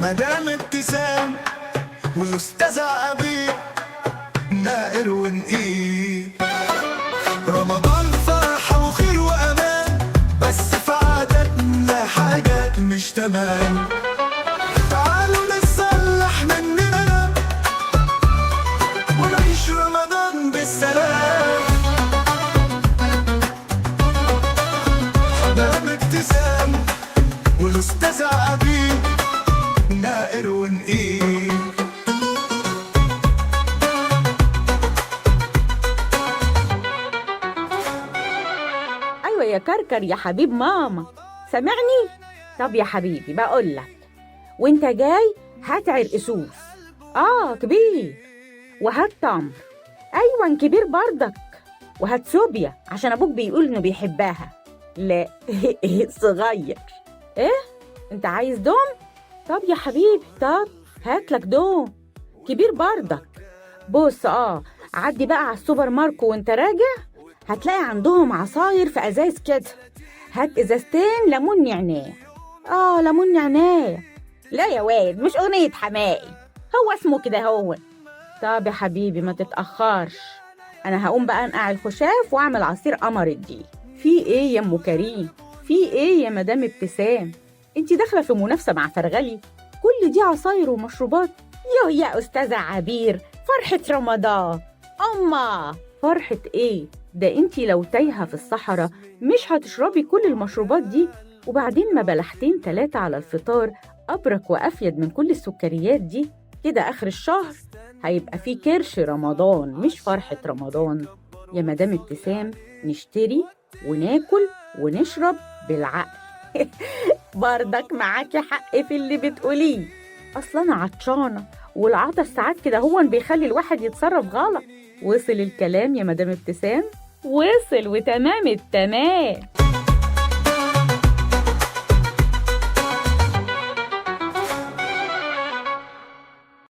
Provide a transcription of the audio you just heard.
مدام ابتسام والأستاذة عبير نائر ونقيل. رمضان فرحة وخير وأمان، بس في عاداتنا حاجات مش تمام. تعالوا نصلح مننا ونعيش رمضان بالسلام. مدام ابتسام والأستاذة عبير نائر ونقيل. أيوة يا كركر يا حبيب ماما، سامعني؟ طب يا حبيبي بقولك، وانت جاي هات عرقسوس كبير، وهات تمر، أيوة كبير برضك، وهات سوبيا عشان أبوك بيقول إنه بيحبها. لا صغير. إيه؟ أنت عايز دوم؟ طب يا حبيبي، طب هاتلك دوم كبير برضك. بص عدي بقى على السوبر ماركت وانت راجع، هتلاقي عندهم عصاير في ازايز كده. هات ازازتين ليمون نعناع. ليمون نعناع. لا يا واد، مش اغنية حماقي، هو اسمه كده هو. طب يا حبيبي ما تتأخرش، انا هقوم بقى انقع الخشاف واعمل عصير قمر الدين. في ايه يا ام كريم؟ في ايه يا مدام ابتسام؟ انتي داخله في منافسه مع فرغلي؟ كل دي عصاير ومشروبات؟ يا استاذه عبير، فرحه رمضان. اما فرحه ايه ده؟ انتي لو تايهه في الصحراء مش هتشربي كل المشروبات دي. وبعدين ما بلحتين 3 على الفطار ابرك وافيد من كل السكريات دي. كده اخر الشهر هيبقى في كرش رمضان مش فرحه رمضان. يا مدام ابتسام، نشتري وناكل ونشرب بالعقل. برضك معاكي حق في اللي بتقوليه، اصلا انا عطشانه، والعطش ساعات كده هو بيخلي الواحد يتصرف غلط. وصل الكلام يا مدام ابتسام؟ وصل وتمام التمام.